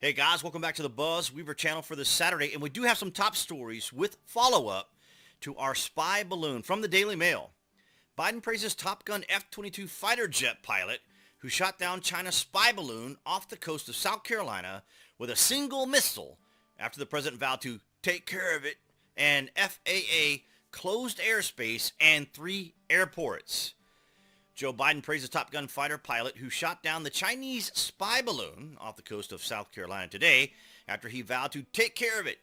Hey guys, welcome back to the BuzWeaver channel for this Saturday, and we do have some top stories with follow-up to our spy balloon from the Daily Mail. Biden praises Top Gun F-22 fighter jet pilot who shot down China's spy balloon off the coast of South Carolina with a single missile after the president vowed to take care of it, and FAA closed airspace and 3 airports. Joe Biden praises Top Gun fighter pilot who shot down the Chinese spy balloon off the coast of South Carolina today after he vowed to take care of it.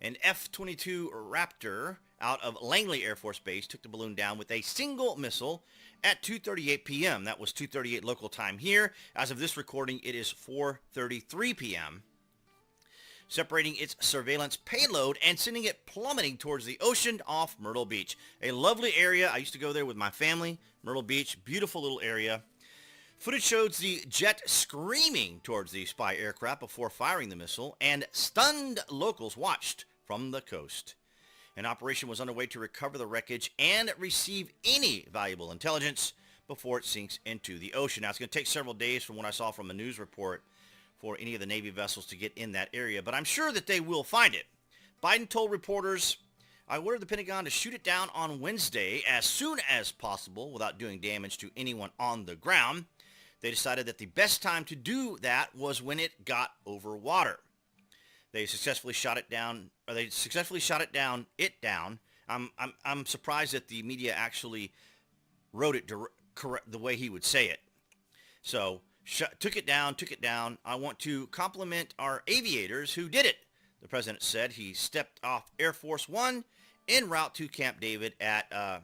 An F-22 Raptor out of Langley Air Force Base took the balloon down with a single missile at 2:38 p.m. That was 2:38 local time here. As of this recording, it is 4:33 p.m. separating its surveillance payload and sending it plummeting towards the ocean off Myrtle Beach. A lovely area. I used to go there with my family. Myrtle Beach, beautiful little area. Footage shows the jet screaming towards the spy aircraft before firing the missile, and stunned locals watched from the coast. An operation was underway to recover the wreckage and receive any valuable intelligence before it sinks into the ocean. Now, it's going to take several days from what I saw from a news report for any of the Navy vessels to get in that area, but I'm sure that they will find it. Biden told reporters, "I ordered the Pentagon to shoot it down on Wednesday as soon as possible without doing damage to anyone on the ground. They decided that the best time to do that was when it got over water. They successfully shot it down. I'm surprised that the media actually wrote it correct the way he would say it. So, took it down. I want to compliment our aviators who did it," the president said. He stepped off Air Force One en route to Camp David at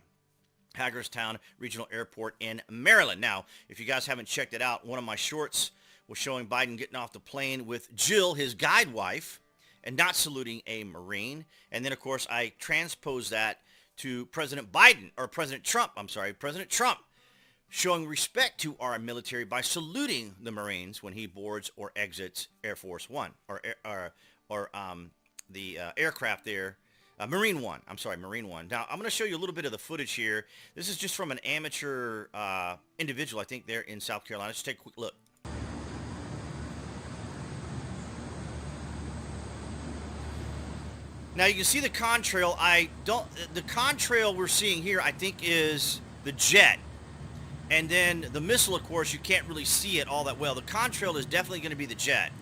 Hagerstown Regional Airport in Maryland. Now, if you guys haven't checked it out, one of my shorts was showing Biden getting off the plane with Jill, his guide wife, and not saluting a Marine. And then, of course, I transposed that to President Trump, showing respect to our military by saluting the Marines when he boards or exits Air Force One or the aircraft there. Marine One. Now, I'm going to show you a little bit of the footage here. This is just from an amateur individual, I think, there in South Carolina. Let's take a quick look. Now, you can see the contrail. The contrail we're seeing here, I think, is the jet. And then the missile, of course, you can't really see it all that well. The contrail is definitely going to be the jet.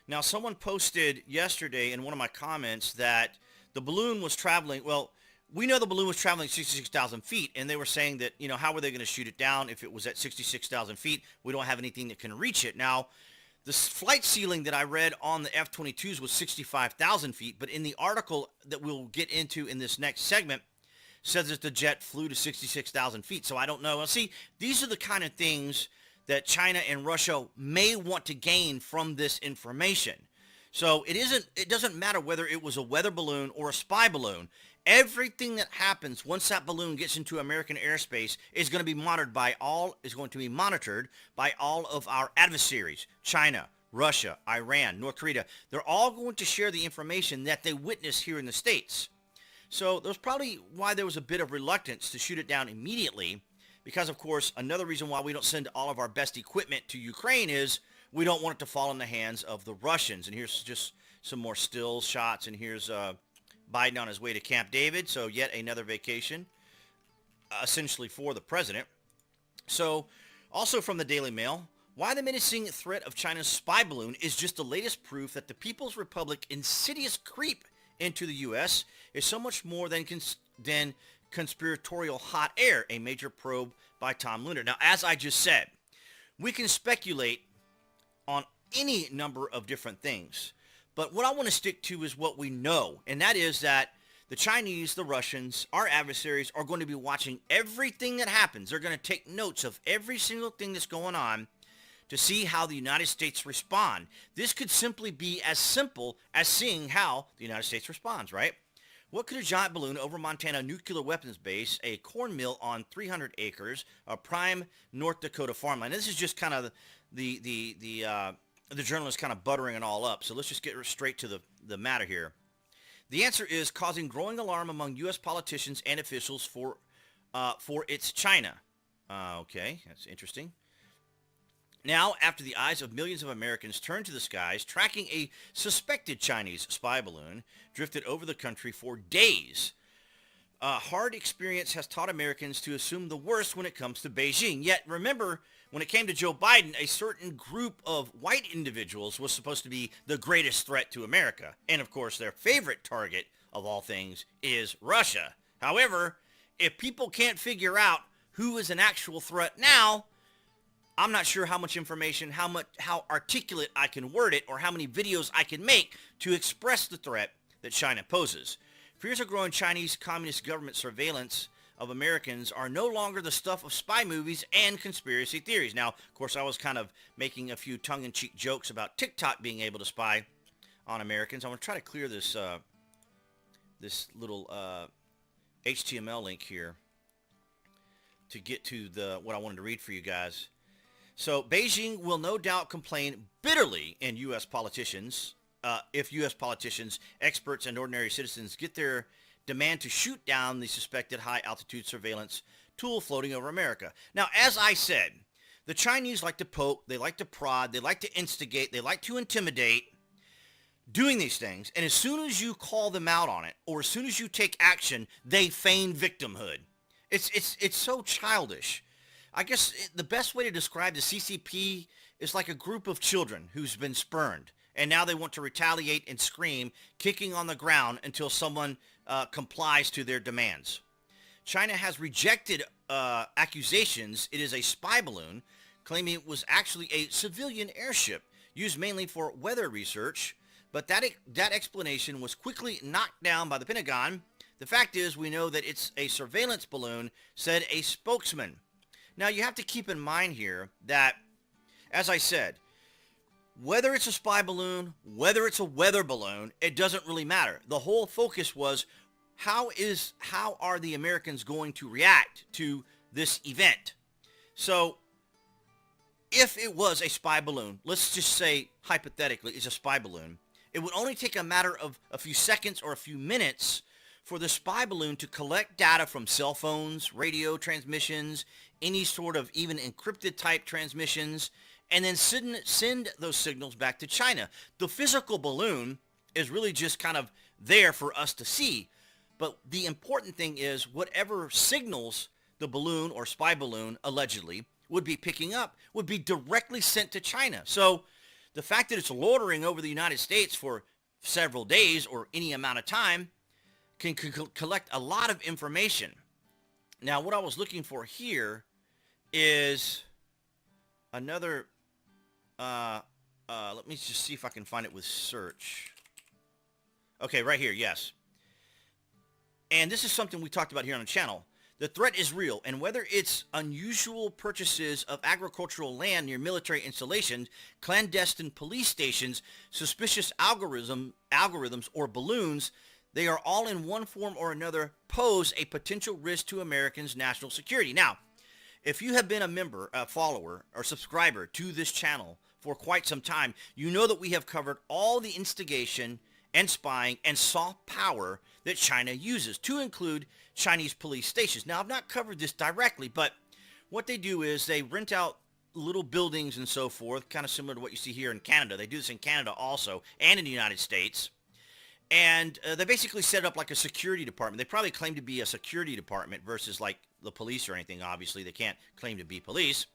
Now, someone posted yesterday in one of my comments that the balloon was traveling, well, we know the balloon was traveling 66,000 feet, and they were saying that, how were they going to shoot it down if it was at 66,000 feet? We don't have anything that can reach it. Now, the flight ceiling that I read on the F-22s was 65,000 feet, but in the article that we'll get into in this next segment, says that the jet flew to 66,000 feet. So I don't know. Well, see, these are the kind of things that China and Russia may want to gain from this information. So it doesn't matter whether it was a weather balloon or a spy balloon. Everything that happens once that balloon gets into American airspace is going to be monitored by all of our adversaries: China, Russia, Iran, North Korea. They're all going to share the information that they witness here in the States. So that's probably why there was a bit of reluctance to shoot it down immediately, because, of course, another reason why we don't send all of our best equipment to Ukraine is we don't want it to fall in the hands of the Russians. And here's just some more still shots, and here's Biden on his way to Camp David, so yet another vacation, essentially for the president. So, also from the Daily Mail, why the menacing threat of China's spy balloon is just the latest proof that the People's Republic's insidious creep into the U.S. is so much more than conspiratorial hot air, a major probe by Tom Lunder. Now, as I just said, we can speculate on any number of different things, but what I want to stick to is what we know, and that is that the Chinese, the Russians, our adversaries are going to be watching everything that happens. They're going to take notes of every single thing that's going on to see how the United States respond. This could simply be as simple as seeing how the United States responds, right? What could a giant balloon over Montana nuclear weapons base, a corn mill on 300 acres, a prime North Dakota farmland? This is just kind of the journalist kind of buttering it all up. So let's just get straight to the matter here. The answer is causing growing alarm among U.S. politicians and officials for its China. Okay, that's interesting. Now, after the eyes of millions of Americans turned to the skies, tracking a suspected Chinese spy balloon drifted over the country for days. A hard experience has taught Americans to assume the worst when it comes to Beijing. Yet, remember, when it came to Joe Biden, a certain group of white individuals was supposed to be the greatest threat to America. And, of course, their favorite target of all things is Russia. However, if people can't figure out who is an actual threat now, I'm not sure how much information, how articulate I can word it, or how many videos I can make to express the threat that China poses. Fears of growing Chinese Communist government surveillance of Americans are no longer the stuff of spy movies and conspiracy theories. Now, of course, I was kind of making a few tongue-in-cheek jokes about TikTok being able to spy on Americans. I'm going to try to clear this this little HTML link here to get to what I wanted to read for you guys. So Beijing will no doubt complain bitterly in U.S. politicians if U.S. politicians, experts, and ordinary citizens get their demand to shoot down the suspected high-altitude surveillance tool floating over America. Now, as I said, the Chinese like to poke, they like to prod, they like to instigate, they like to intimidate, doing these things. And as soon as you call them out on it, or as soon as you take action, they feign victimhood. It's so childish. I guess the best way to describe the CCP is like a group of children who's been spurned, and now they want to retaliate and scream, kicking on the ground until someone complies to their demands. China has rejected accusations it is a spy balloon, claiming it was actually a civilian airship used mainly for weather research, but that explanation was quickly knocked down by the Pentagon. The fact is, we know that it's a surveillance balloon, said a spokesman. Now, you have to keep in mind here that, as I said, whether it's a spy balloon, whether it's a weather balloon, it doesn't really matter. The whole focus was how are the Americans going to react to this event? So, if it was a spy balloon, let's just say hypothetically it's a spy balloon, it would only take a matter of a few seconds or a few minutes for the spy balloon to collect data from cell phones, radio transmissions, any sort of even encrypted type transmissions, and then send those signals back to China. The physical balloon is really just kind of there for us to see. But the important thing is whatever signals the balloon or spy balloon allegedly would be picking up would be directly sent to China. So the fact that it's loitering over the United States for several days or any amount of time can collect a lot of information. Now, what I was looking for here is another, let me just see if I can find it with search. Okay, right here, yes. And this is something we talked about here on the channel. The threat is real, and whether it's unusual purchases of agricultural land near military installations, clandestine police stations, suspicious algorithms, or balloons, they are all in one form or another pose a potential risk to Americans' national security. Now, if you have been a member, a follower, or subscriber to this channel for quite some time, you know that we have covered all the instigation and spying and soft power that China uses, to include Chinese police stations. Now, I've not covered this directly, but what they do is they rent out little buildings and so forth, kind of similar to what you see here in Canada. They do this in Canada also, and in the United States. And they basically set up like a security department. They probably claim to be a security department versus like the police or anything. Obviously, they can't claim to be police.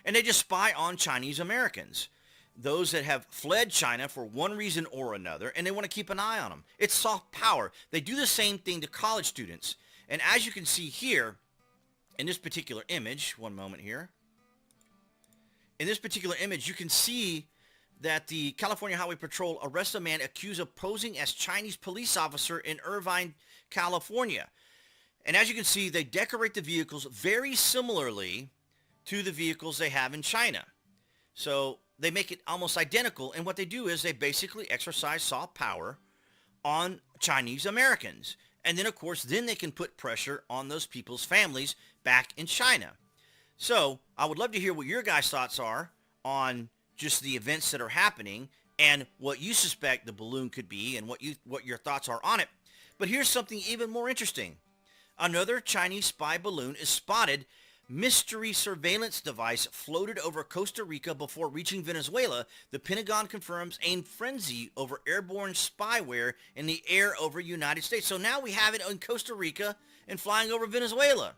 And they just spy on Chinese Americans, those that have fled China for one reason or another, and they want to keep an eye on them. It's soft power. They do the same thing to college students. And as you can see here, in this particular image, one moment here. In this particular image, you can see that the California Highway Patrol arrests a man accused of posing as Chinese police officer in Irvine, California. And as you can see, they decorate the vehicles very similarly to the vehicles they have in China. So they make it almost identical, and what they do is they basically exercise soft power on Chinese Americans. And then, of course, then they can put pressure on those people's families back in China. So I would love to hear what your guys' thoughts are on just the events that are happening and what you suspect the balloon could be and what your thoughts are on it. But here's something even more interesting. Another Chinese spy balloon is spotted mystery surveillance device floated over Costa Rica before reaching Venezuela. The Pentagon confirms a frenzy over airborne spyware in the air over United States. So now we have it in Costa Rica and flying over Venezuela.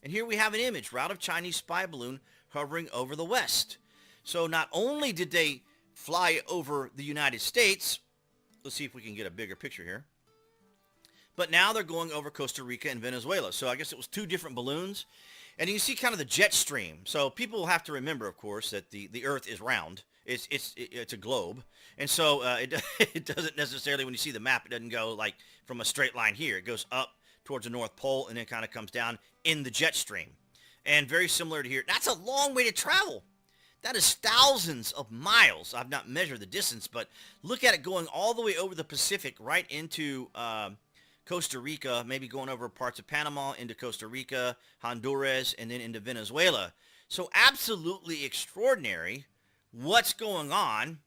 And here we have an image, route of Chinese spy balloon hovering over the West. So not only did they fly over the United States, let's see if we can get a bigger picture here, but now they're going over Costa Rica and Venezuela. So I guess it was two different balloons. And you see kind of the jet stream. So people have to remember, of course, that the Earth is round. It's a globe. And so it doesn't necessarily, when you see the map, it doesn't go like from a straight line here. It goes up towards the North Pole and then kind of comes down in the jet stream. And very similar to here. That's a long way to travel. That is thousands of miles. I've not measured the distance, but look at it going all the way over the Pacific right into Costa Rica, maybe going over parts of Panama into Costa Rica, Honduras, and then into Venezuela. So absolutely extraordinary what's going on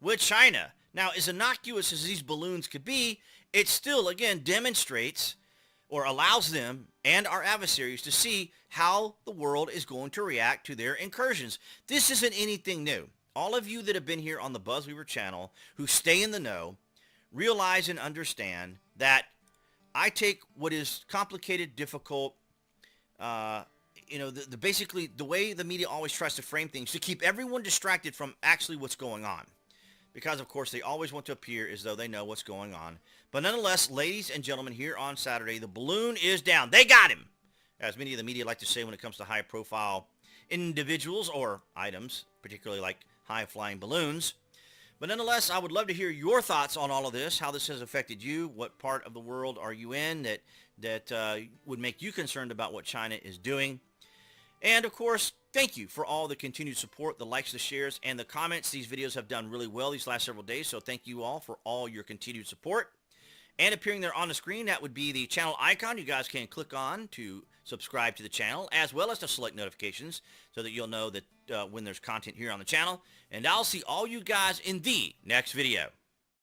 with China. Now, as innocuous as these balloons could be, it still, again, demonstrates or allows them and our adversaries to see how the world is going to react to their incursions. This isn't anything new. All of you that have been here on the BuzWeaver channel who stay in the know realize and understand that I take what is complicated, difficult, basically the way the media always tries to frame things to keep everyone distracted from actually what's going on. Because, of course, they always want to appear as though they know what's going on. But nonetheless, ladies and gentlemen, here on Saturday, the balloon is down. They got him, as many of the media like to say when it comes to high-profile individuals or items, particularly like high-flying balloons. But nonetheless, I would love to hear your thoughts on all of this, how this has affected you, what part of the world are you in that would make you concerned about what China is doing. And, of course, thank you for all the continued support, the likes, the shares, and the comments. These videos have done really well these last several days, so thank you all for all your continued support. And appearing there on the screen, that would be the channel icon. You guys can click on to subscribe to the channel, as well as to select notifications so that you'll know that when there's content here on the channel. And I'll see all you guys in the next video.